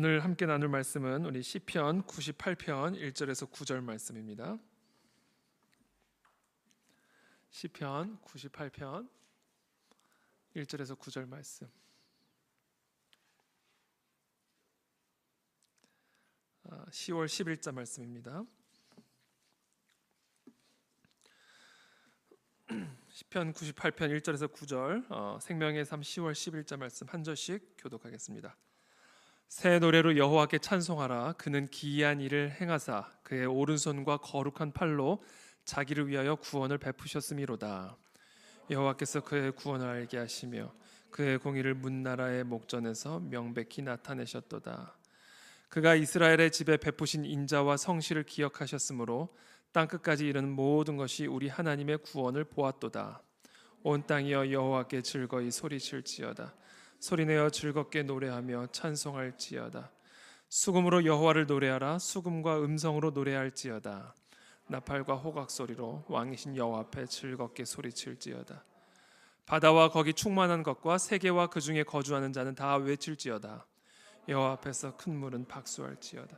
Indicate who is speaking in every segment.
Speaker 1: 오늘 함께 나눌 말씀은 우리 시편 98편 1절에서 9절 말씀입니다. 시편 98편 1절에서 9절 말씀. 10월 10일자 말씀입니다. 시편 98편 1절에서 9절 생명의 삶 10월 10일자 말씀 한 절씩 교독하겠습니다. 새 노래로 여호와께 찬송하라. 그는 기이한 일을 행하사 그의 오른손과 거룩한 팔로 자기를 위하여 구원을 베푸셨음이로다. 여호와께서 그의 구원을 알게 하시며 그의 공의를 문나라의 목전에서 명백히 나타내셨도다. 그가 이스라엘의 집에 베푸신 인자와 성실을 기억하셨으므로 땅끝까지 이르는 모든 것이 우리 하나님의 구원을 보았도다. 온 땅이여 여호와께 즐거이 소리칠지어다. 소리내어 즐겁게 노래하며 찬송할지어다. 수금으로 여호와를 노래하라. 수금과 음성으로 노래할지어다. 나팔과 호각 소리로 왕이신 여호와 앞에 즐겁게 소리칠지어다. 바다와 거기 충만한 것과 세계와 그 중에 거주하는 자는 다 외칠지어다. 여호와 앞에서 큰 물은 박수할지어다.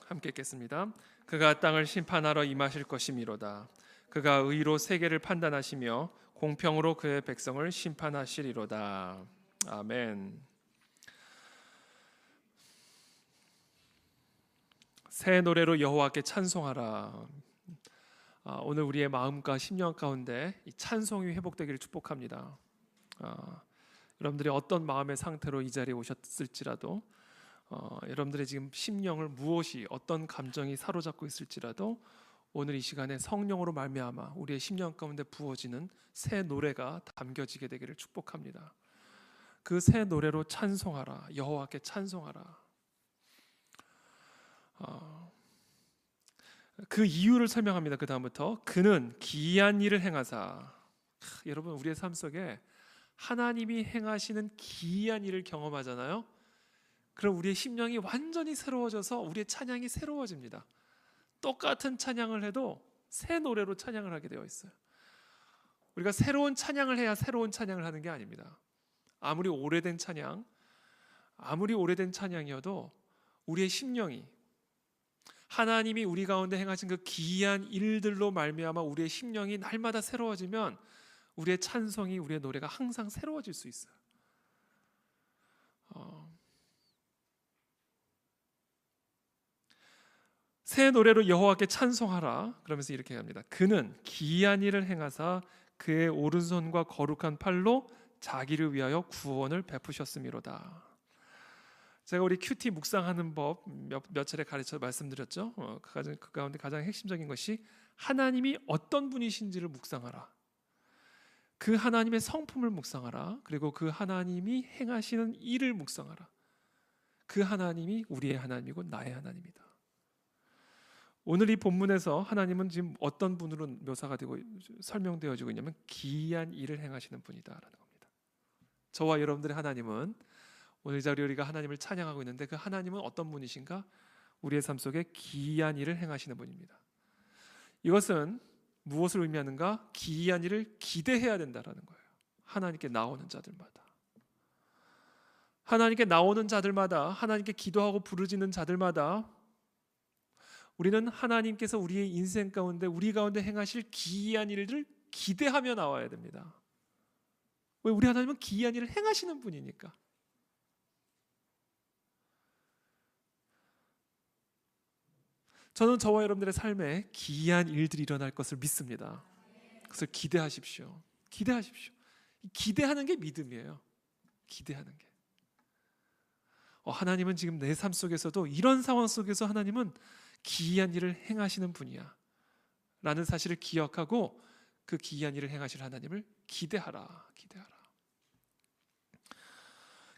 Speaker 1: 함께 읽겠습니다. 그가 땅을 심판하러 임하실 것이미로다. 그가 의로 세계를 판단하시며 공평으로 그의 백성을 심판하시리로다. 아멘. 새 노래로 여호와께 찬송하라. 오늘 우리의 마음과 심령 가운데 이 찬송이 회복되기를 축복합니다. 여러분들이 어떤 마음의 상태로 이 자리에 오셨을지라도, 여러분들의 지금 심령을 무엇이 어떤 감정이 사로잡고 있을지라도 오늘 이 시간에 성령으로 말미암아 우리의 심령 가운데 부어지는 새 노래가 담겨지게 되기를 축복합니다. 그 새 노래로 찬송하라. 여호와께 찬송하라. 그 이유를 설명합니다. 그 다음부터 그는 기이한 일을 행하사. 여러분, 우리의 삶 속에 하나님이 행하시는 기이한 일을 경험하잖아요. 그럼 우리의 심령이 완전히 새로워져서 우리의 찬양이 새로워집니다. 똑같은 찬양을 해도 새 노래로 찬양을 하게 되어 있어요. 우리가 새로운 찬양을 해야 새로운 찬양을 하는 게 아닙니다. 아무리 오래된 찬양이어도 우리의 심령이 하나님이 우리 가운데 행하신 그 기이한 일들로 말미암아 우리의 심령이 날마다 새로워지면 우리의 찬송이, 우리의 노래가 항상 새로워질 수 있어요. 새 노래로 여호와께 찬송하라. 그러면서 이렇게 합니다. 그는 기이한 일을 행하사 그의 오른손과 거룩한 팔로 자기를 위하여 구원을 베푸셨음이로다. 제가 우리 큐티 묵상하는 법 몇 차례 가르쳐 말씀드렸죠. 그 가운데 가장 핵심적인 것이 하나님이 어떤 분이신지를 묵상하라. 그 하나님의 성품을 묵상하라. 그리고 그 하나님이 행하시는 일을 묵상하라. 그 하나님이 우리의 하나님이고 나의 하나님이다. 오늘 이 본문에서 하나님은 지금 어떤 분으로 묘사가 되고 설명되어지고 있냐면 기이한 일을 행하시는 분이다라는 겁니다. 저와 여러분들의 하나님은, 오늘 이 자리에 우리가 하나님을 찬양하고 있는데 그 하나님은 어떤 분이신가? 우리의 삶 속에 기이한 일을 행하시는 분입니다. 이것은 무엇을 의미하는가? 기이한 일을 기대해야 된다라는 거예요. 하나님께 나오는 자들마다, 하나님께 나오는 자들마다, 하나님께 기도하고 부르짖는 자들마다 우리는 하나님께서 우리의 인생 가운데, 우리 가운데 행하실 기이한 일을 기대하며 나와야 됩니다. 왜? 우리 하나님은 기이한 일을 행하시는 분이니까. 저는 저와 여러분들의 삶에 기이한 일들이 일어날 것을 믿습니다. 그것을 기대하십시오. 기대하십시오. 기대하는 게 믿음이에요. 기대하는 게. 하나님은 지금 내 삶 속에서도, 이런 상황 속에서 하나님은 기이한 일을 행하시는 분이야 라는 사실을 기억하고 그 기이한 일을 행하실 하나님을 기대하라.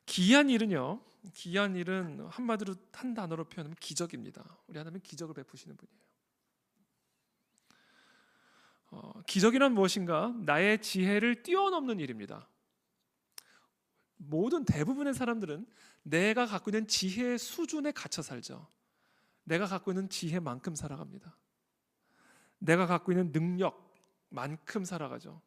Speaker 1: 기이한 일은 한마디로 한 단어로 표현하면 기적입니다. 우리 하나님은 기적을 베푸시는 분이에요. 기적이란 무엇인가? 나의 지혜를 뛰어넘는 일입니다. 대부분의 사람들은 내가 갖고 있는 지혜의 수준에 갇혀 살죠. 내가 갖고 있는 지혜만큼 살아갑니다. 내가 갖고 있는 능력만큼 살아가죠.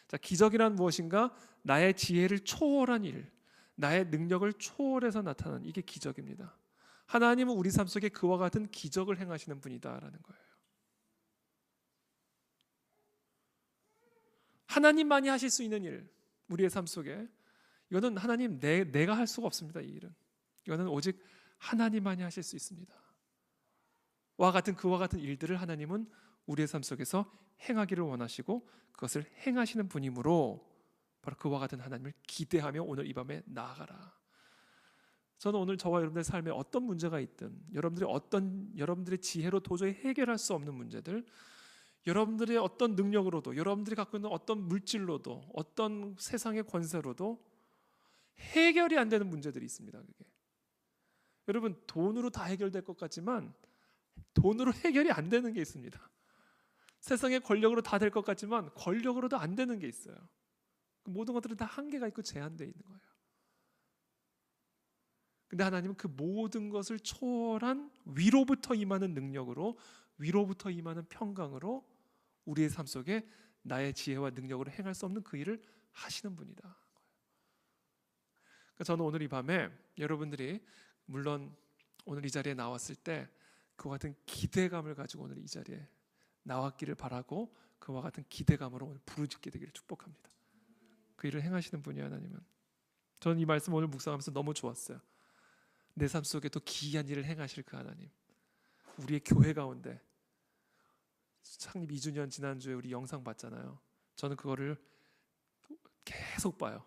Speaker 1: 자, 기적이란 무엇인가? 나의 지혜를 초월한 일, 나의 능력을 초월해서 나타나는 이게 기적입니다. 하나님은 우리 삶 속에 그와 같은 기적을 행하시는 분이다라는 거예요. 하나님만이 하실 수 있는 일, 우리의 삶 속에 이거는 하나님 내가 할 수가 없습니다. 이 일은 이거는 오직 하나님만이 하실 수 있습니다. 그와 같은 일들을 하나님은 우리의 삶 속에서 행하기를 원하시고 그것을 행하시는 분이므로 바로 그와 같은 하나님을 기대하며 오늘 이 밤에 나아가라. 저는 오늘 저와 여러분들의 삶에 어떤 문제가 있든 여러분들의 지혜로 도저히 해결할 수 없는 문제들, 여러분들의 어떤 능력으로도, 여러분들이 갖고 있는 어떤 물질로도, 어떤 세상의 권세로도 해결이 안 되는 문제들이 있습니다. 그게 여러분 돈으로 다 해결될 것 같지만 돈으로 해결이 안 되는 게 있습니다. 세상의 권력으로 다 될 것 같지만 권력으로도 안 되는 게 있어요. 모든 것들은 다 한계가 있고 제한되어 있는 거예요. 근데 하나님은 그 모든 것을 초월한 위로부터 임하는 능력으로, 위로부터 임하는 평강으로 우리의 삶 속에 나의 지혜와 능력으로 행할 수 없는 그 일을 하시는 분이다. 그러니까 저는 오늘 이 밤에 여러분들이 물론 오늘 이 자리에 나왔을 때 그와 같은 기대감을 가지고 오늘 이 자리에 나왔기를 바라고 그와 같은 기대감으로 오늘 부르짖게 되기를 축복합니다. 그 일을 행하시는 분이 하나님은, 저는 이 말씀 오늘 묵상하면서 너무 좋았어요. 내 삶 속에 또 기이한 일을 행하실 그 하나님, 우리의 교회 가운데 창립 2주년 지난주에 우리 영상 봤잖아요. 저는 그거를 계속 봐요.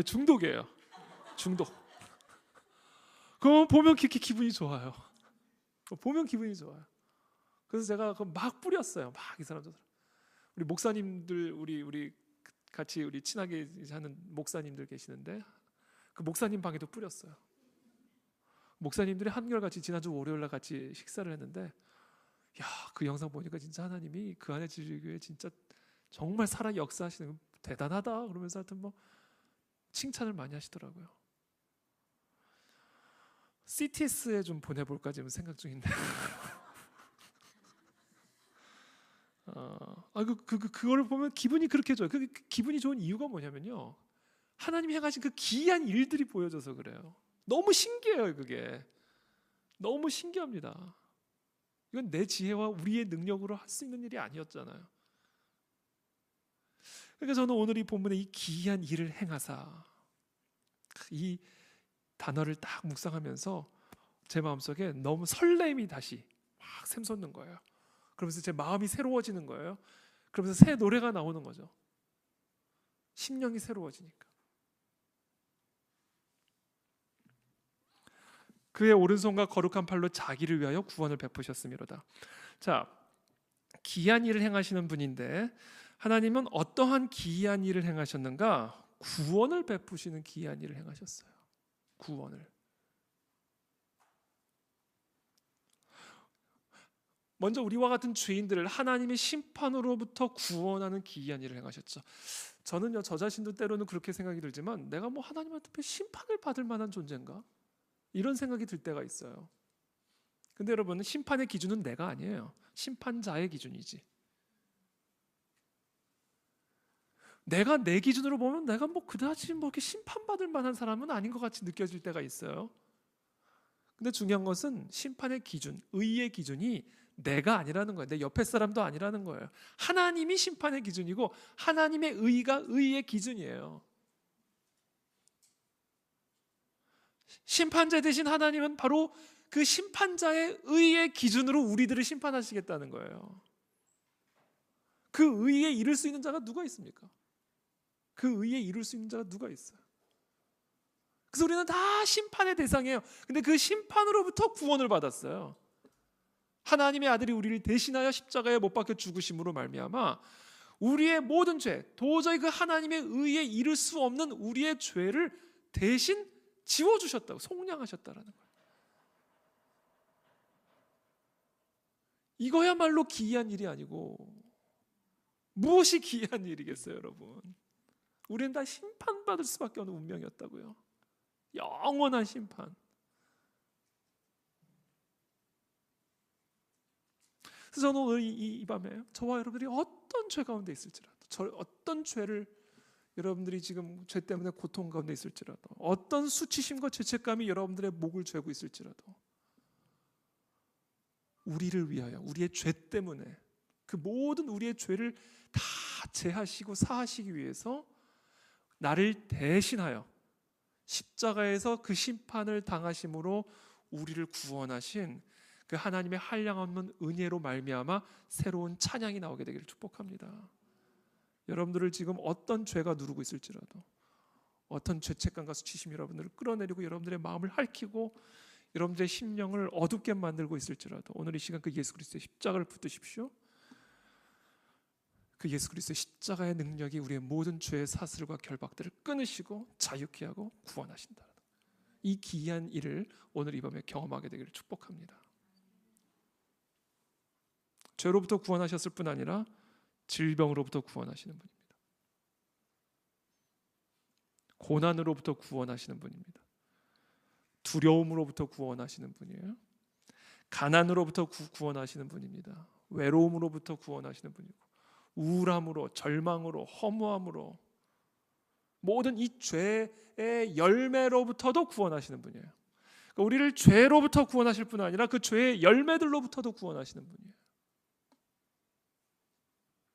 Speaker 1: 중독이에요. 중독. 그거 보면 기분이 좋아요. 보면 기분이 좋아요. 그래서 제가 막 뿌렸어요. 막 이 사람 저 사람. 우리 목사님들 우리 같이 우리 친하게 하는 목사님들 계시는데 그 목사님 방에도 뿌렸어요. 목사님들이 한결같이 지난주 월요일날 같이 식사를 했는데, 야, 그 영상 보니까 진짜 하나님이 그 안에 지리교회 진짜 정말 살아 역사하시는 대단하다 그러면서 하여튼 뭐 칭찬을 많이 하시더라고요. CTS에 좀 보내볼까 지금 생각 중인데. 그거를 보면 기분이 그렇게 좋아요. 그 기분이 좋은 이유가 뭐냐면요, 하나님이 행하신 그 기이한 일들이 보여져서 그래요. 너무 신기해요. 그게 너무 신기합니다. 이건 내 지혜와 우리의 능력으로 할 수 있는 일이 아니었잖아요. 그러니까 저는 오늘 이 본문에 이 기이한 일을 행하사, 이 단어를 딱 묵상하면서 제 마음속에 너무 설렘이 다시 막 샘솟는 거예요. 그러면서 제 마음이 새로워지는 거예요. 그러면서 새 노래가 나오는 거죠. 심령이 새로워지니까. 그의 오른손과 거룩한 팔로 자기를 위하여 구원을 베푸셨음이로다. 자, 기이한 일을 행하시는 분인데 하나님은 어떠한 기이한 일을 행하셨는가? 구원을 베푸시는 기이한 일을 행하셨어요. 구원을. 먼저 우리와 같은 죄인들을 하나님의 심판으로부터 구원하는 기이한 일을 행하셨죠. 저는요, 저 자신도 때로는 그렇게 생각이 들지만 내가 뭐 하나님한테 심판을 받을 만한 존재인가? 이런 생각이 들 때가 있어요. 근데 여러분, 심판의 기준은 내가 아니에요. 심판자의 기준이지. 내가 내 기준으로 보면 내가 뭐 그다지 뭐 이렇게 심판받을 만한 사람은 아닌 것 같이 느껴질 때가 있어요. 근데 중요한 것은 심판의 기준, 의의 기준이 내가 아니라는 거예요. 내 옆에 사람도 아니라는 거예요. 하나님이 심판의 기준이고 하나님의 의가 의의 기준이에요. 심판자 대신 하나님은 바로 그 심판자의 의의 기준으로 우리들을 심판하시겠다는 거예요. 그 의에 이를 수 있는 자가 누가 있습니까? 그 의에 이룰 수 있는 자가 누가 있어요? 그래서 우리는 다 심판의 대상이에요. 근데 그 심판으로부터 구원을 받았어요. 하나님의 아들이 우리를 대신하여 십자가에 못 박혀 죽으심으로 말미암아 우리의 모든 죄, 도저히 그 하나님의 의에 이를 수 없는 우리의 죄를 대신 지워주셨다고, 속량하셨다라는 거예요. 이거야말로 기이한 일이 아니고 무엇이 기이한 일이겠어요, 여러분? 우리는 다 심판받을 수밖에 없는 운명이었다고요. 영원한 심판. 그래서 저는 오늘 이 밤에 저와 여러분들이 어떤 죄 가운데 있을지라도, 어떤 죄를 여러분들이 지금 죄 때문에 고통 가운데 있을지라도, 어떤 수치심과 죄책감이 여러분들의 목을 죄고 있을지라도, 우리를 위하여, 우리의 죄 때문에 그 모든 우리의 죄를 다 제하시고 사하시기 위해서 나를 대신하여 십자가에서 그 심판을 당하심으로 우리를 구원하신 그 하나님의 한량없는 은혜로 말미암아 새로운 찬양이 나오게 되기를 축복합니다. 여러분들을 지금 어떤 죄가 누르고 있을지라도, 어떤 죄책감과 수치심이 여러분들을 끌어내리고 여러분들의 마음을 핥히고 여러분들의 심령을 어둡게 만들고 있을지라도, 오늘 이 시간 그 예수 그리스도의 십자가를 붙드십시오. 그 예수 그리스도의 십자가의 능력이 우리의 모든 죄의 사슬과 결박들을 끊으시고 자유케 하고 구원하신다. 이 기이한 일을 오늘 이 밤에 경험하게 되기를 축복합니다. 죄로부터 구원하셨을 뿐 아니라 질병으로부터 구원하시는 분입니다. 고난으로부터 구원하시는 분입니다. 두려움으로부터 구원하시는 분이에요. 가난으로부터 구원하시는 분입니다. 외로움으로부터 구원하시는 분이고, 우울함으로, 절망으로, 허무함으로, 모든 이 죄의 열매로부터도 구원하시는 분이에요. 그러니까 우리를 죄로부터 구원하실 뿐 아니라 그 죄의 열매들로부터도 구원하시는 분이에요.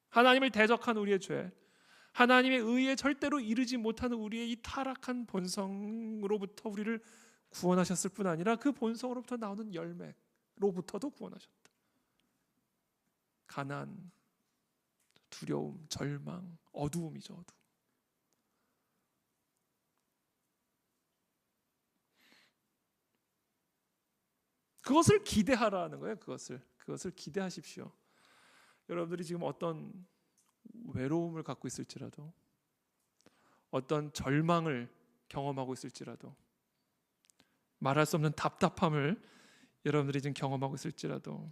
Speaker 1: 하나님을 대적한 우리의 죄, 하나님의 의에 절대로 이르지 못하는 우리의 이 타락한 본성으로부터 우리를 구원하셨을 뿐 아니라 그 본성으로부터 나오는 열매로부터도 구원하셨다. 가난, 두려움, 절망, 어두움이죠. 어두움. 그것을 기대하라는 거예요. 그것을 기대하십시오. 여러분들이 지금 어떤 외로움을 갖고 있을지라도, 어떤 절망을 경험하고 있을지라도, 말할 수 없는 답답함을 여러분들이 지금 경험하고 있을지라도,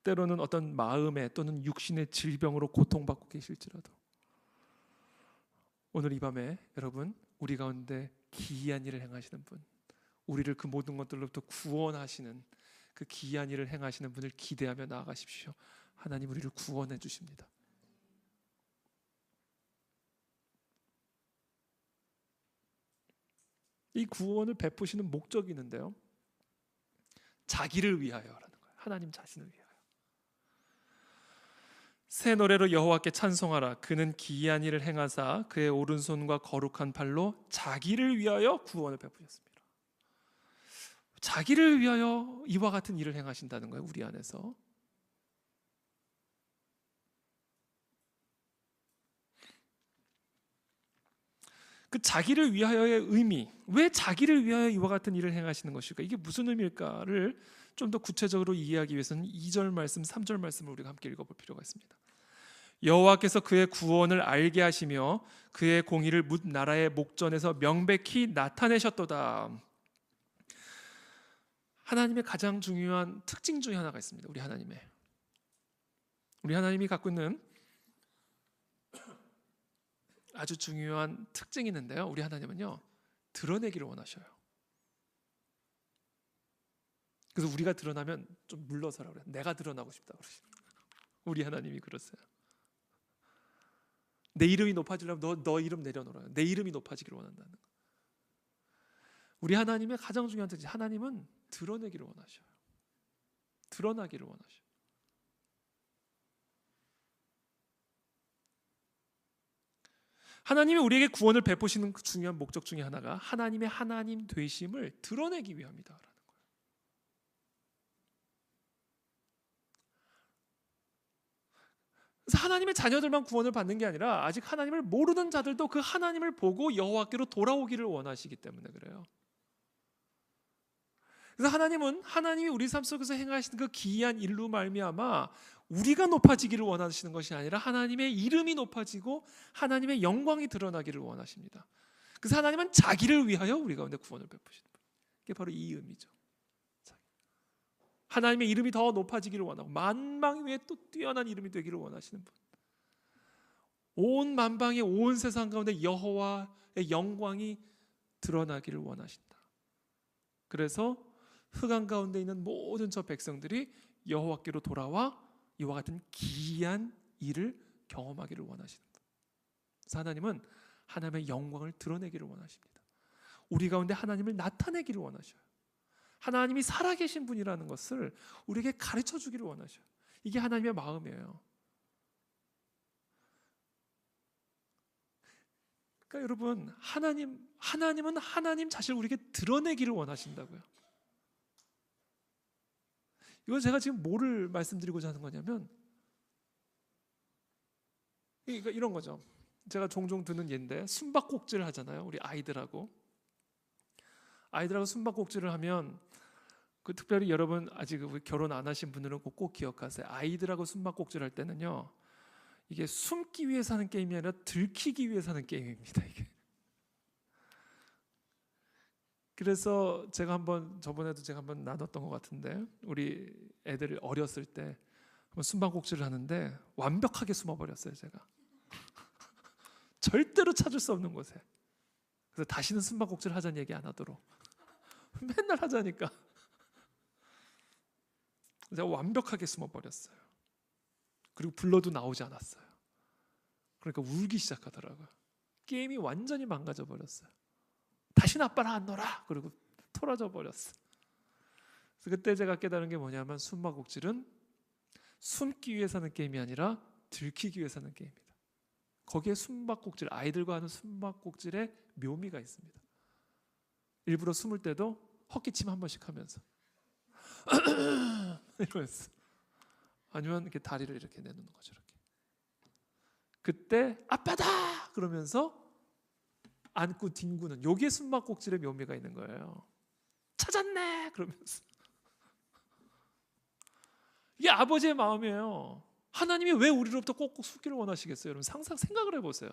Speaker 1: 때로는 어떤 마음의 또는 육신의 질병으로 고통받고 계실지라도, 오늘 이 밤에 여러분, 우리 가운데 기이한 일을 행하시는 분, 우리를 그 모든 것들로부터 구원하시는 그 기이한 일을 행하시는 분을 기대하며 나아가십시오. 하나님 우리를 구원해 주십니다. 이 구원을 베푸시는 목적이 있는데요, 자기를 위하여라는 거예요. 하나님 자신을 위하여. 새 노래로 여호와께 찬송하라. 그는 기이한 일을 행하사 그의 오른손과 거룩한 팔로 자기를 위하여 구원을 베푸셨습니다. 자기를 위하여 이와 같은 일을 행하신다는 거예요. 우리 안에서. 그 자기를 위하여의 의미, 왜 자기를 위하여 이와 같은 일을 행하시는 것일까? 이게 무슨 의미일까를 좀 더 구체적으로 이해하기 위해서는 2절 말씀, 3절 말씀을 우리가 함께 읽어볼 필요가 있습니다. 여호와께서 그의 구원을 알게 하시며 그의 공의를 뭇 나라의 목전에서 명백히 나타내셨도다. 하나님의 가장 중요한 특징 중에 하나가 있습니다. 우리 하나님이 갖고 있는 아주 중요한 특징이 있는데요, 우리 하나님은요, 드러내기를 원하셔요. 그래서 우리가 드러나면 좀 물러서라 그래요. 내가 드러나고 싶다 그러십니다. 우리 하나님이 그러세요. 내 이름이 높아지려면 너 이름 내려놓아요. 내 이름이 높아지기를 원한다는 거. 우리 하나님의 가장 중요한 특징, 하나님은 드러내기를 원하셔요. 드러나기를 원하셔요. 하나님이 우리에게 구원을 베푸시는 그 중요한 목적 중에 하나가 하나님의 하나님 되심을 드러내기 위함이다. 그래서 하나님의 자녀들만 구원을 받는 게 아니라 아직 하나님을 모르는 자들도 그 하나님을 보고 여호와께로 돌아오기를 원하시기 때문에 그래요. 그래서 하나님이 우리 삶 속에서 행하시는 그 기이한 일로 말미암아 우리가 높아지기를 원하시는 것이 아니라 하나님의 이름이 높아지고 하나님의 영광이 드러나기를 원하십니다. 그래서 하나님은 자기를 위하여 우리 가운데 구원을 베푸시는 분. 이게 바로 이 의미죠. 하나님의 이름이 더 높아지기를 원하고 만방 위에 또 뛰어난 이름이 되기를 원하시는 분. 온 만방의 온 세상 가운데 여호와의 영광이 드러나기를 원하신다. 그래서 흑암 가운데 있는 모든 저 백성들이 여호와께로 돌아와 이와 같은 기이한 일을 경험하기를 원하시는 분. 그래서 하나님은 하나님의 영광을 드러내기를 원하십니다. 우리 가운데 하나님을 나타내기를 원하셔요. 하나님이 살아계신 분이라는 것을 우리에게 가르쳐 주기를 원하셔요. 이게 하나님의 마음이에요. 그러니까 여러분, 하나님은 하나님 자신을 우리에게 드러내기를 원하신다고요. 이건 제가 지금 뭐를 말씀드리고자 하는 거냐면, 그러니까 이런 거죠. 제가 종종 드는 예인데, 숨바꼭질을 하잖아요. 우리 아이들하고 숨바꼭질을 하면, 그 특별히 여러분 아직 결혼 안 하신 분들은 꼭 기억하세요. 아이들하고 숨바꼭질 할 때는요, 이게 숨기 위해서 하는 게임이 아니라 들키기 위해서 하는 게임입니다. 이게. 그래서 저번에도 제가 한번 나눴던 것 같은데, 우리 애들이 어렸을 때 숨바꼭질을 하는데 완벽하게 숨어버렸어요. 제가 절대로 찾을 수 없는 곳에. 그래서 다시는 숨바꼭질 하자는 얘기 안 하도록 맨날 하자니까 제가 완벽하게 숨어버렸어요. 그리고 불러도 나오지 않았어요. 그러니까 울기 시작하더라고요. 게임이 완전히 망가져 버렸어요. 다시는 아빠랑 안 놀아. 그리고 토라져 버렸어. 그래서 그때 제가 깨달은 게 뭐냐면, 숨바꼭질은 숨기 위해서 하는 게임이 아니라 들키기 위해서 하는 게임이다. 거기에 숨바꼭질, 아이들과 하는 숨바꼭질의 묘미가 있습니다. 일부러 숨을 때도 헛기침 한 번씩 하면서 이러면서, 아니면 이렇게 다리를 이렇게 내놓는 거죠. 이렇게. 그때 아빠다 그러면서 안고 뒹구는, 요게 숨바꼭질의 묘미가 있는 거예요. 찾았네 그러면서. 이게 아버지의 마음이에요. 하나님이 왜 우리로부터 꼭꼭 숨기를 원하시겠어요? 여러분 생각을 해보세요.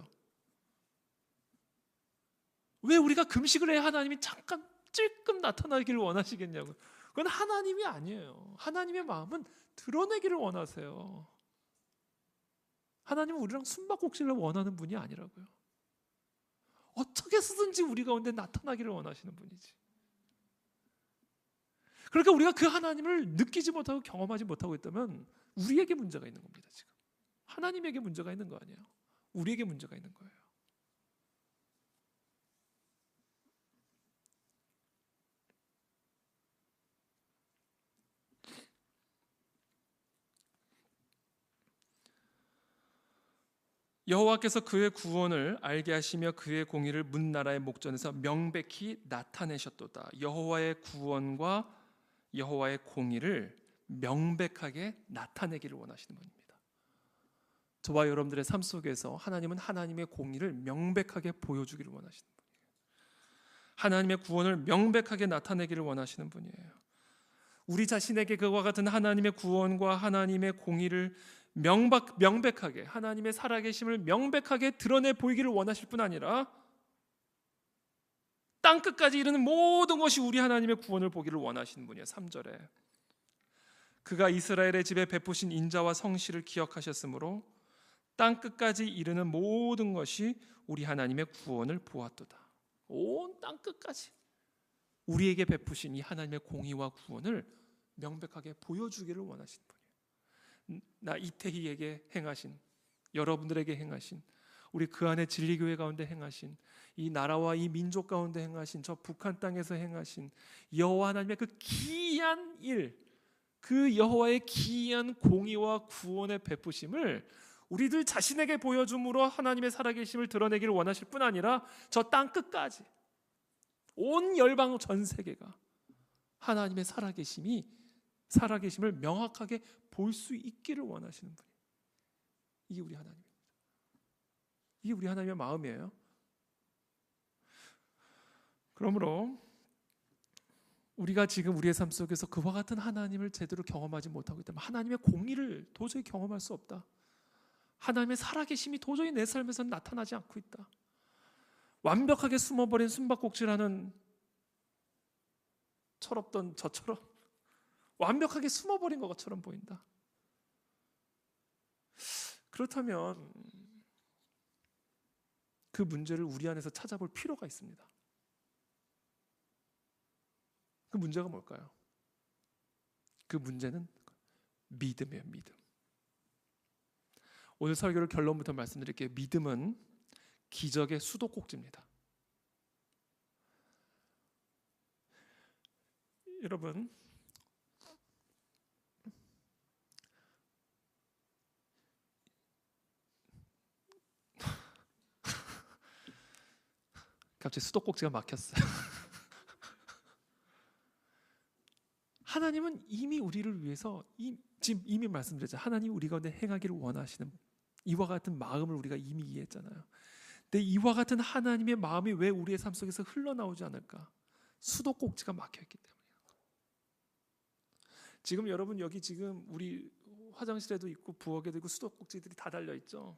Speaker 1: 왜 우리가 금식을 해야 하나님이 잠깐 찔끔 나타나기를 원하시겠냐고요. 그건 하나님이 아니에요. 하나님의 마음은 드러내기를 원하세요. 하나님은 우리랑 숨바꼭질을 원하는 분이 아니라고요. 어떻게 해서든지 우리 가운데 나타나기를 원하시는 분이지. 그러니까 우리가 그 하나님을 느끼지 못하고 경험하지 못하고 있다면 우리에게 문제가 있는 겁니다. 지금 하나님에게 문제가 있는 거 아니에요. 우리에게 문제가 있는 거예요. 여호와께서 그의 구원을 알게 하시며 그의 공의를 문 나라의 목전에서 명백히 나타내셨도다. 여호와의 구원과 여호와의 공의를 명백하게 나타내기를 원하시는 분입니다. 저와 여러분들의 삶 속에서 하나님은 하나님의 공의를 명백하게 보여주기를 원하시는 분이에요. 하나님의 구원을 명백하게 나타내기를 원하시는 분이에요. 우리 자신에게 그와 같은 하나님의 구원과 하나님의 공의를 명백하게, 하나님의 살아계심을 명백하게 드러내 보이기를 원하실 뿐 아니라 땅끝까지 이르는 모든 것이 우리 하나님의 구원을 보기를 원하시는 분이에요. 3절에 그가 이스라엘의 집에 베푸신 인자와 성실을 기억하셨으므로 땅끝까지 이르는 모든 것이 우리 하나님의 구원을 보았도다. 온 땅끝까지 우리에게 베푸신 이 하나님의 공의와 구원을 명백하게 보여주기를 원하시는 분이에요. 나 이태희에게 행하신, 여러분들에게 행하신, 우리 그 안에 진리교회 가운데 행하신, 이 나라와 이 민족 가운데 행하신, 저 북한 땅에서 행하신 여호와 하나님의 그 기이한 일, 그 여호와의 기이한 공의와 구원의 베푸심을 우리들 자신에게 보여줌으로 하나님의 살아계심을 드러내기를 원하실 뿐 아니라 저 땅끝까지 온 열방 전 세계가 하나님의 살아계심을 명확하게 볼 수 있기를 원하시는 분이에요. 이게 우리 하나님입니다. 이게 우리 하나님의 마음이에요. 그러므로 우리가 지금 우리의 삶 속에서 그와 같은 하나님을 제대로 경험하지 못하고 있다면, 하나님의 공의를 도저히 경험할 수 없다, 하나님의 살아계심이 도저히 내 삶에서 나타나지 않고 있다, 완벽하게 숨어버린 숨바꼭질하는 철없던 저처럼 완벽하게 숨어버린 것처럼 보인다. 그렇다면 그 문제를 우리 안에서 찾아볼 필요가 있습니다. 그 문제가 뭘까요? 그 문제는 믿음이에요. 믿음. 오늘 설교를 결론부터 말씀드릴게요. 믿음은 기적의 수도꼭지입니다. 여러분, 갑자기 수도꼭지가 막혔어요. 하나님은 이미 우리를 위해서 지금 이미 말씀드렸죠. 하나님 우리 가운데 행하기를 원하시는 이와 같은 마음을 우리가 이미 이해했잖아요. 근데 이와 같은 하나님의 마음이 왜 우리의 삶 속에서 흘러나오지 않을까? 수도꼭지가 막혀있기 때문이에요. 지금 여러분 여기 지금 우리 화장실에도 있고 부엌에도 있고 수도꼭지들이 다 달려있죠.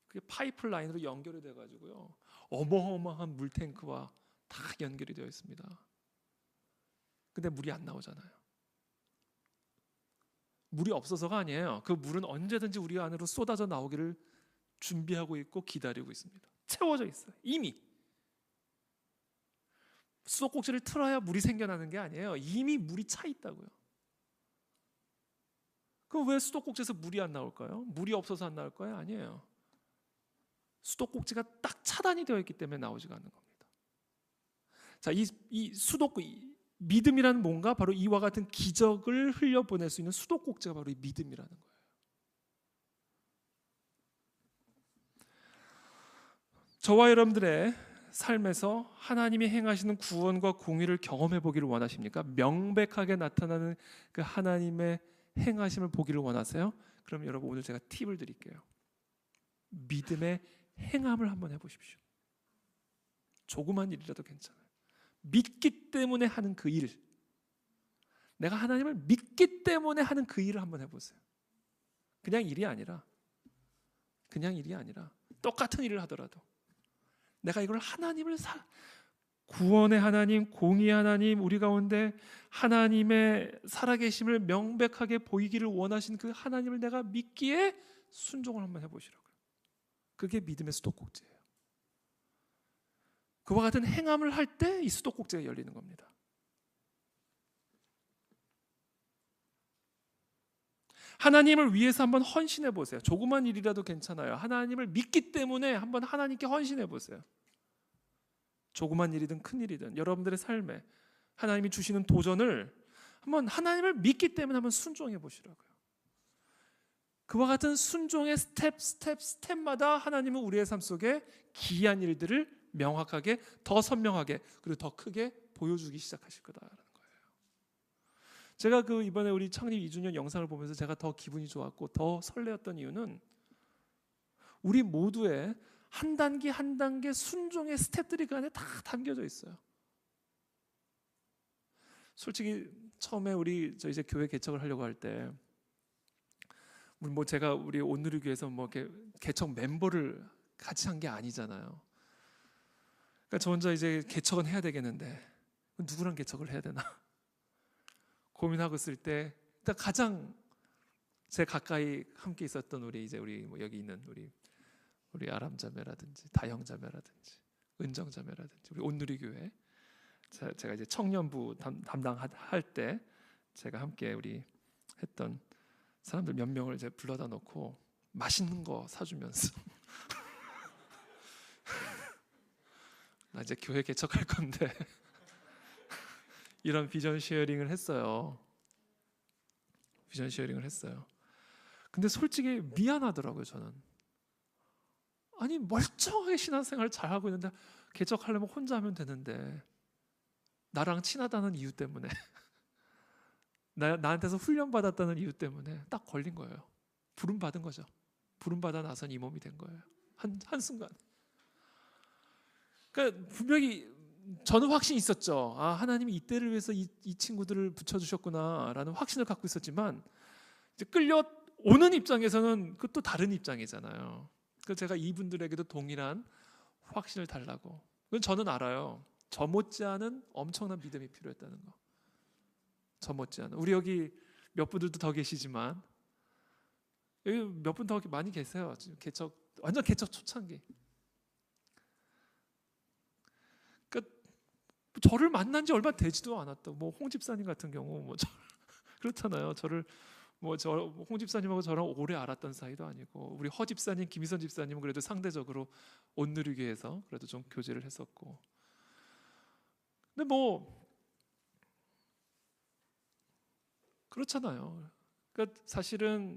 Speaker 1: 그게 파이프라인으로 연결이 돼가지고요, 어마어마한 물탱크와 다 연결이 되어 있습니다. 근데 물이 안 나오잖아요. 물이 없어서가 아니에요. 그 물은 언제든지 우리 안으로 쏟아져 나오기를 준비하고 있고 기다리고 있습니다. 채워져 있어요. 이미 수도꼭지를 틀어야 물이 생겨나는 게 아니에요. 이미 물이 차 있다고요. 그럼 왜 수도꼭지에서 물이 안 나올까요? 물이 없어서 안 나올까요? 아니에요. 수도꼭지가 딱 차단이 되어 있기 때문에 나오지가 않는 겁니다. 자, 믿음이라는 뭔가 바로 이와 같은 기적을 흘려보낼 수 있는 수도꼭지가 바로 이 믿음이라는 거예요. 저와 여러분들의 삶에서 하나님이 행하시는 구원과 공의를 경험해 보기를 원하십니까? 명백하게 나타나는 그 하나님의 행하심을 보기를 원하세요? 그럼 여러분 오늘 제가 팁을 드릴게요. 믿음의 행함을 한번 해보십시오. 조그만 일이라도 괜찮아요. 믿기 때문에 하는 그 일, 내가 하나님을 믿기 때문에 하는 그 일을 한번 해보세요. 그냥 일이 아니라 똑같은 일을 하더라도 내가 이걸 구원의 하나님, 공의의 하나님, 우리 가운데 하나님의 살아계심을 명백하게 보이기를 원하신 그 하나님을 내가 믿기에 순종을 한번 해보시라고요. 그게 믿음의 수도꼭지예요. 그와 같은 행함을 할 때 이 수도꼭지가 열리는 겁니다. 하나님을 위해서 한번 헌신해 보세요. 조그만 일이라도 괜찮아요. 하나님을 믿기 때문에 한번 하나님께 헌신해 보세요. 조그만 일이든 큰 일이든 여러분들의 삶에 하나님이 주시는 도전을 한번 하나님을 믿기 때문에 한번 순종해 보시라고요. 그와 같은 순종의 스텝마다 하나님은 우리의 삶 속에 기이한 일들을 명확하게, 더 선명하게, 그리고 더 크게 보여주기 시작하실 거다라는 거예요. 제가 이번에 우리 창립 2주년 영상을 보면서 제가 더 기분이 좋았고 더 설레었던 이유는 우리 모두의 한 단계 한 단계 순종의 스텝들이 그 안에 다 담겨져 있어요. 솔직히 처음에 저 이제 교회 개척을 하려고 할 때 제가 우리 온누리교회에서 이렇게 개척 멤버를 같이 한 게 아니잖아요. 그러니까 저 혼자 이제 개척은 해야 되겠는데 누구랑 개척을 해야 되나 고민하고 있을 때 일단 가장 제 가까이 함께 있었던 우리 여기 있는 우리 아람자매라든지 다영자매라든지 은정자매라든지 우리 온누리교회 제가 이제 청년부 담당할 때 제가 함께 우리 했던 사람들 몇 명을 이제 불러다 놓고 맛있는 거 사주면서 나 이제 교회 개척할 건데 이런 비전 쉐어링을 했어요. 근데 솔직히 미안하더라고요. 저는 아니 멀쩡하게 신앙생활 잘하고 있는데 개척하려면 혼자 하면 되는데 나랑 친하다는 이유 때문에 나한테서 훈련받았다는 이유 때문에 딱 걸린 거예요. 부름받은 거죠. 부름받아 나선 이 몸이 된 거예요. 한순간. 그러니까 분명히 저는 확신이 있었죠. 아, 하나님이 이때를 위해서 이 친구들을 붙여주셨구나라는 확신을 갖고 있었지만 이제 끌려오는 입장에서는 그것도 다른 입장이잖아요. 그래서 제가 이분들에게도 동일한 확신을 달라고. 그건 저는 알아요. 저 못지않은 엄청난 믿음이 필요했다는 거. 저 못지않은. 우리 여기 몇 분들도 더 계시지만 여기 몇 분 더 많이 계세요. 지금 완전 개척 초창기. 그러니까 저를 만난 지 얼마 되지도 않았다고. 홍 집사님 같은 경우 그렇잖아요. 저를 홍 집사님하고 저랑 오래 알았던 사이도 아니고, 우리 허 집사님, 김희선 집사님은 그래도 상대적으로 온누리교회에서 그래도 좀 교제를 했었고. 근데 그렇잖아요. 그러니까 사실은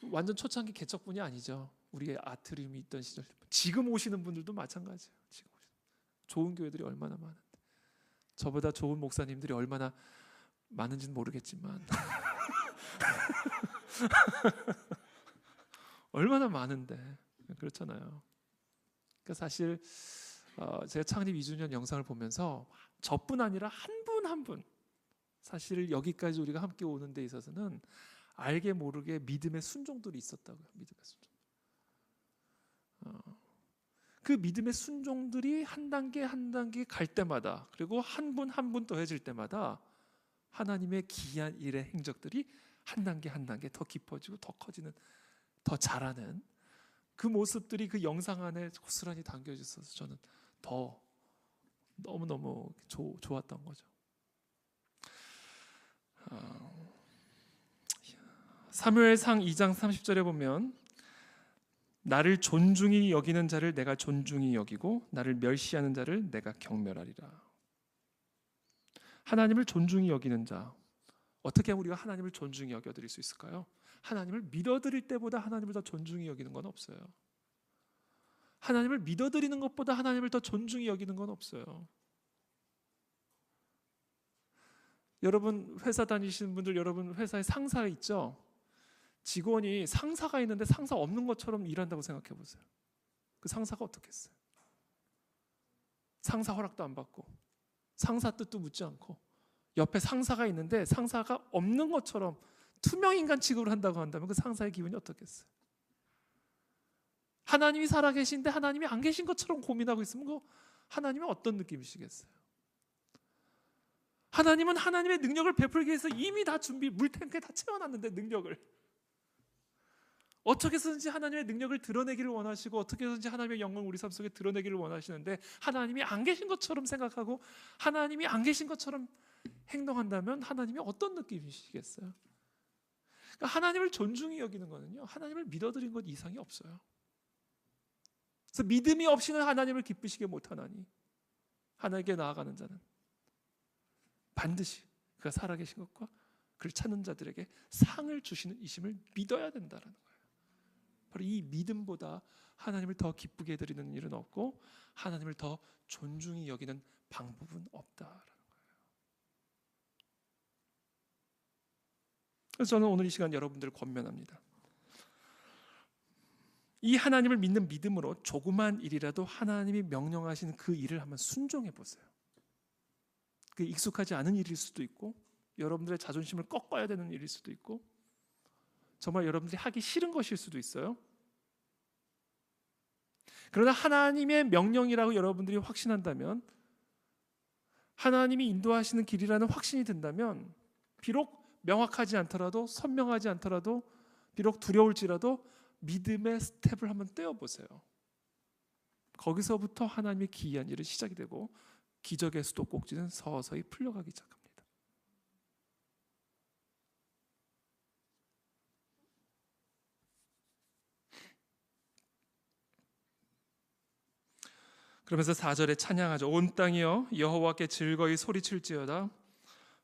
Speaker 1: 완전 초창기 개척분이 아니죠. 우리의 아트림이 있던 시절. 지금 오시는 분들도 마찬가지예요. 좋은 교회들이 얼마나 많은데, 저보다 좋은 목사님들이 얼마나 많은지는 모르겠지만 얼마나 많은데, 그렇잖아요. 그러니까 사실 제가 창립 2주년 영상을 보면서 저뿐 아니라 한 분 한 분, 사실 여기까지 우리가 함께 오는 데 있어서는 알게 모르게 믿음의 순종들이 있었다고요. 믿음의 순종. 그 믿음의 순종들이 한 단계 한 단계 갈 때마다, 그리고 한 분 한 분 더해질 때마다 하나님의 기이한 일의 행적들이 한 단계 한 단계 더 깊어지고 더 커지는, 더 자라는 그 모습들이 그 영상 안에 고스란히 담겨져 있어서 저는 더 너무너무 좋았던 거죠. 사무엘상 2장 30절에 보면, 나를 존중히 여기는 자를 내가 존중히 여기고 나를 멸시하는 자를 내가 경멸하리라. 하나님을 존중히 여기는 자, 어떻게 하면 우리가 하나님을 존중히 여겨드릴 수 있을까요? 하나님을 믿어드릴 때보다 하나님을 더 존중히 여기는 건 없어요. 하나님을 믿어드리는 것보다 하나님을 더 존중히 여기는 건 없어요. 여러분 회사 다니시는 분들, 여러분 회사에 상사가 있죠? 직원이 상사가 있는데 상사 없는 것처럼 일한다고 생각해 보세요. 그 상사가 어떻겠어요? 상사 허락도 안 받고 상사 뜻도 묻지 않고 옆에 상사가 있는데 상사가 없는 것처럼 투명인간 취급을 한다고 한다면 그 상사의 기분이 어떻겠어요? 하나님이 살아계신데 하나님이 안 계신 것처럼 고민하고 있으면 그 하나님은 어떤 느낌이시겠어요? 하나님은 하나님의 능력을 베풀기 위해서 이미 다 물탱크에 다 채워놨는데, 능력을 어떻게 해서든지 하나님의 능력을 드러내기를 원하시고 어떻게 해서든지 하나님의 영광을 우리 삶 속에 드러내기를 원하시는데, 하나님이 안 계신 것처럼 생각하고 하나님이 안 계신 것처럼 행동한다면 하나님이 어떤 느낌이시겠어요? 그러니까 하나님을 존중히 여기는 거는요, 하나님을 믿어드린 것 이상이 없어요. 그래서 믿음이 없이는 하나님을 기쁘시게 못하나니 하나님께 나아가는 자는 반드시 그가 살아계신 것과 그를 찾는 자들에게 상을 주시는 이심을 믿어야 된다는 거예요. 바로 이 믿음보다 하나님을 더 기쁘게 해드리는 일은 없고 하나님을 더 존중히 여기는 방법은 없다라는 거예요. 그래서 저는 오늘 이 시간 여러분들을 권면합니다. 이 하나님을 믿는 믿음으로 조그만 일이라도 하나님이 명령하신 그 일을 한번 순종해 보세요. 그게 익숙하지 않은 일일 수도 있고, 여러분들의 자존심을 꺾어야 되는 일일 수도 있고, 정말 여러분들이 하기 싫은 것일 수도 있어요. 그러나 하나님의 명령이라고 여러분들이 확신한다면, 하나님이 인도하시는 길이라는 확신이 든다면, 비록 명확하지 않더라도, 선명하지 않더라도, 비록 두려울지라도 믿음의 스텝을 한번 떼어보세요. 거기서부터 하나님의 기이한 일은 시작이 되고 기적의 수도꼭지는 서서히 풀려가기 시작합니다. 그러면서 4절에 찬양하죠. 온 땅이여 여호와께 즐거이 소리칠지어다.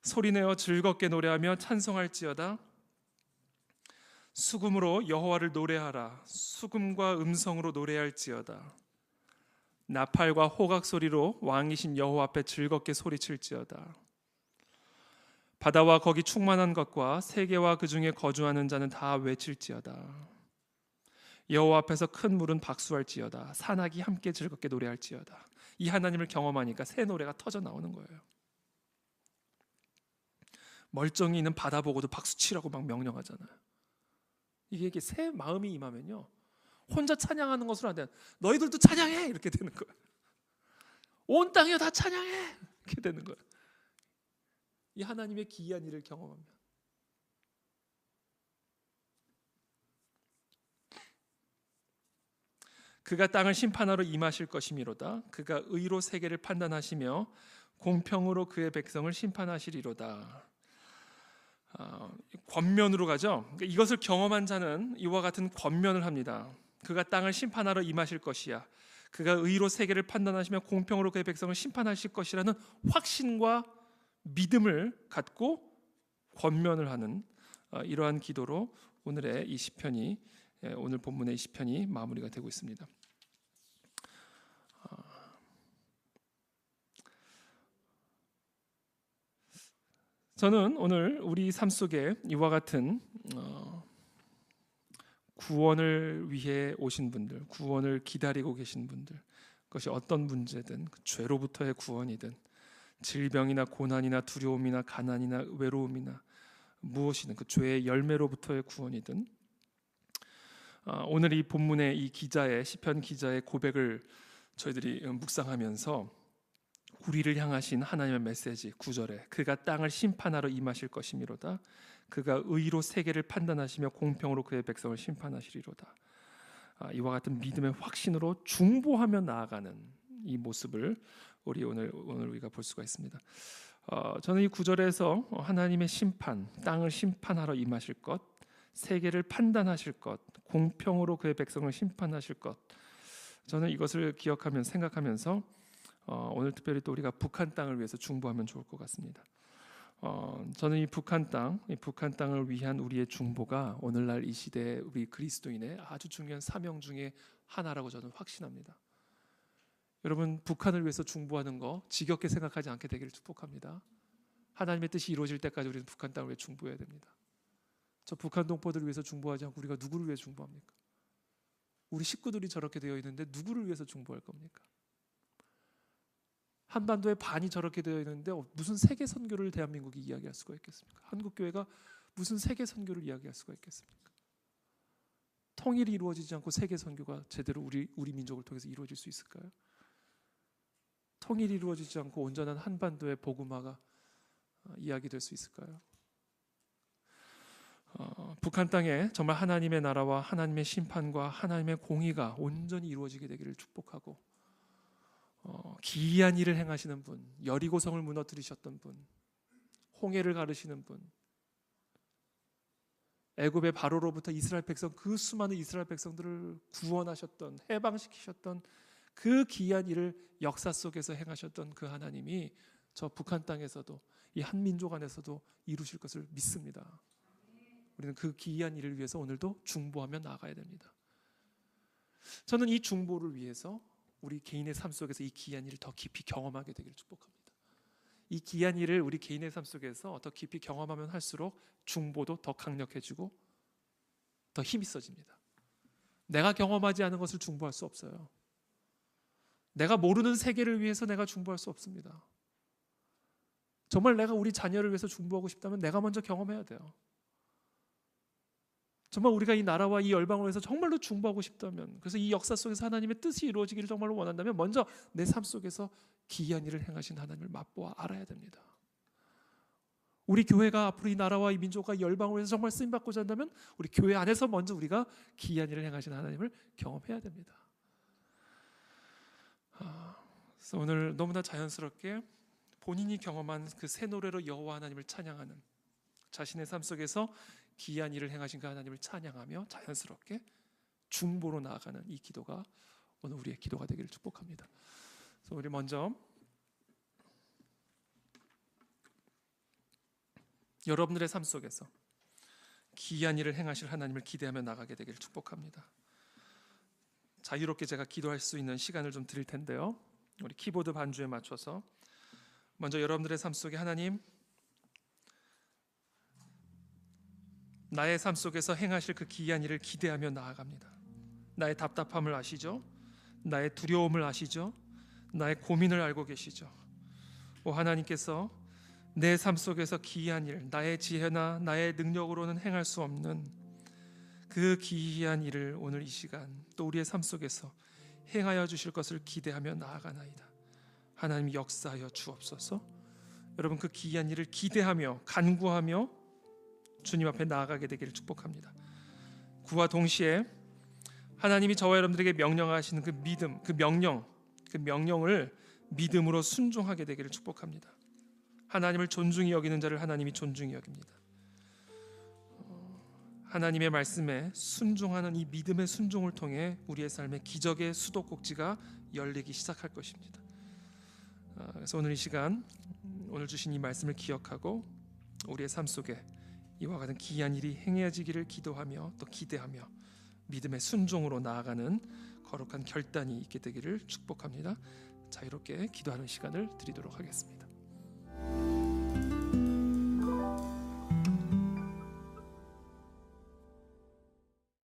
Speaker 1: 소리내어 즐겁게 노래하며 찬송할지어다. 수금으로 여호와를 노래하라. 수금과 음성으로 노래할지어다. 나팔과 호각 소리로 왕이신 여호와 앞에 즐겁게 소리칠지어다. 바다와 거기 충만한 것과 세계와 그 중에 거주하는 자는 다 외칠지어다. 여호와 앞에서 큰 물은 박수할지어다. 산악이 함께 즐겁게 노래할지어다. 이 하나님을 경험하니까 새 노래가 터져 나오는 거예요. 멀쩡히 있는 바다 보고도 박수치라고 막 명령하잖아요. 이게 새 마음이 임하면요, 혼자 찬양하는 것으로 안 돼. 너희들도 찬양해 이렇게 되는 거예요. 온 땅이여 다 찬양해 이렇게 되는 거예요. 이 하나님의 기이한 일을 경험하면. 그가 땅을 심판하러 임하실 것이미로다. 그가 의로 세계를 판단하시며 공평으로 그의 백성을 심판하시리로다. 권면으로 가죠. 이것을 경험한 자는 이와 같은 권면을 합니다. 그가 땅을 심판하러 임하실 것이야. 그가 의로 세계를 판단하시며 공평으로 그의 백성을 심판하실 것이라는 확신과 믿음을 갖고 권면을 하는 이러한 기도로 오늘의 이 시편이, 오늘 본문의 이 시편이 마무리가 되고 있습니다. 저는 오늘 우리 삶 속에 이와 같은 구원을 위해 오신 분들, 구원을 기다리고 계신 분들, 그것이 어떤 문제든, 죄로부터의 구원이든, 질병이나 고난이나 두려움이나 가난이나 외로움이나 무엇이든 그 죄의 열매로부터의 구원이든, 오늘 이 본문의 이 기자의, 시편 기자의 고백을 저희들이 묵상하면서 우리를 향하신 하나님의 메시지 9절에 그가 땅을 심판하러 임하실 것이미로다. 그가 의로 세계를 판단하시며 공평으로 그의 백성을 심판하시리로다. 이와 같은 믿음의 확신으로 중보하며 나아가는 이 모습을 오늘 우리가 볼 수가 있습니다. 저는 이 9절에서 하나님의 심판, 땅을 심판하러 임하실 것, 세계를 판단하실 것, 공평으로 그의 백성을 심판하실 것, 저는 이것을 기억하면서 생각하면서 오늘 특별히 또 우리가 북한 땅을 위해서 중보하면 좋을 것 같습니다. 저는 이 북한 땅을 위한 우리의 중보가 오늘날 이 시대 우리 그리스도인의 아주 중요한 사명 중에 하나라고 저는 확신합니다. 여러분, 북한을 위해서 중보하는 거 지겹게 생각하지 않게 되기를 축복합니다. 하나님의 뜻이 이루어질 때까지 우리는 북한 땅을 위해 중보해야 됩니다. 저 북한 동포들을 위해서 중보하지 않고 우리가 누구를 위해 중보합니까? 우리 식구들이 저렇게 되어 있는데 누구를 위해서 중보할 겁니까? 한반도의 반이 저렇게 되어 있는데 무슨 세계 선교를 대한민국이 이야기할 수가 있겠습니까? 한국 교회가 무슨 세계 선교를 이야기할 수가 있겠습니까? 통일이 이루어지지 않고 세계 선교가 제대로 우리 민족을 통해서 이루어질 수 있을까요? 통일이 이루어지지 않고 온전한 한반도의 복음화가 이야기될 수 있을까요? 북한 땅에 정말 하나님의 나라와 하나님의 심판과 하나님의 공의가 온전히 이루어지게 되기를 축복하고, 기이한 일을 행하시는 분, 여리고성을 무너뜨리셨던 분, 홍해를 가르시는 분, 애굽의 바로로부터 이스라엘 백성, 그 수많은 이스라엘 백성들을 구원하셨던, 해방시키셨던 그 기이한 일을 역사 속에서 행하셨던 그 하나님이 저 북한 땅에서도, 이 한민족 안에서도 이루실 것을 믿습니다. 우리는 그 기이한 일을 위해서 오늘도 중보하며 나아가야 됩니다. 저는 이 중보를 위해서 우리 개인의 삶 속에서 이 기이한 일을 더 깊이 경험하게 되기를 축복합니다. 이 기이한 일을 우리 개인의 삶 속에서 더 깊이 경험하면 할수록 중보도 더 강력해지고 더 힘이 있어집니다. 내가 경험하지 않은 것을 중보할 수 없어요. 내가 모르는 세계를 위해서 내가 중보할 수 없습니다. 정말 내가 우리 자녀를 위해서 중보하고 싶다면 내가 먼저 경험해야 돼요. 정말 우리가 이 나라와 이 열방을 위해서 정말로 중보하고 싶다면, 그래서 이 역사 속에서 하나님의 뜻이 이루어지기를 정말로 원한다면 먼저 내 삶 속에서 기이한 일을 행하신 하나님을 맛보아 알아야 됩니다. 우리 교회가 앞으로 이 나라와 이 민족과 이 열방을 위해서 정말 쓰임받고자 한다면 우리 교회 안에서 먼저 우리가 기이한 일을 행하신 하나님을 경험해야 됩니다. 그래서 오늘 너무나 자연스럽게 본인이 경험한 그 새 노래로 여호와 하나님을 찬양하는, 자신의 삶 속에서 기이한 일을 행하신 그 하나님을 찬양하며 자연스럽게 중보로 나아가는 이 기도가 오늘 우리의 기도가 되기를 축복합니다. 그래서 우리 먼저 여러분들의 삶 속에서 기이한 일을 행하실 하나님을 기대하며 나가게 되기를 축복합니다. 자유롭게 제가 기도할 수 있는 시간을 좀 드릴 텐데요. 우리 키보드 반주에 맞춰서 먼저 여러분들의 삶 속에 하나님, 나의 삶 속에서 행하실 그 기이한 일을 기대하며 나아갑니다. 나의 답답함을 아시죠? 나의 두려움을 아시죠? 나의 고민을 알고 계시죠? 오 하나님께서 내 삶 속에서 기이한 일, 나의 지혜나 나의 능력으로는 행할 수 없는 그 기이한 일을 오늘 이 시간 또 우리의 삶 속에서 행하여 주실 것을 기대하며 나아가나이다. 하나님 역사하여 주옵소서. 여러분, 그 기이한 일을 기대하며 간구하며 주님 앞에 나아가게 되기를 축복합니다. 그와 동시에 하나님이 저와 여러분들에게 명령하시는 그 믿음, 그 명령을 믿음으로 순종하게 되기를 축복합니다. 하나님을 존중히 여기는 자를 하나님이 존중히 여깁니다. 하나님의 말씀에 순종하는 이 믿음의 순종을 통해 우리의 삶의 기적의 수도꼭지가 열리기 시작할 것입니다. 그래서 오늘 이 시간 오늘 주신 이 말씀을 기억하고 우리의 삶 속에 이와 같은 기이한 일이 행해지기를 기도하며 또 기대하며 믿음의 순종으로 나아가는 거룩한 결단이 있게 되기를 축복합니다. 자유롭게 기도하는 시간을 드리도록 하겠습니다.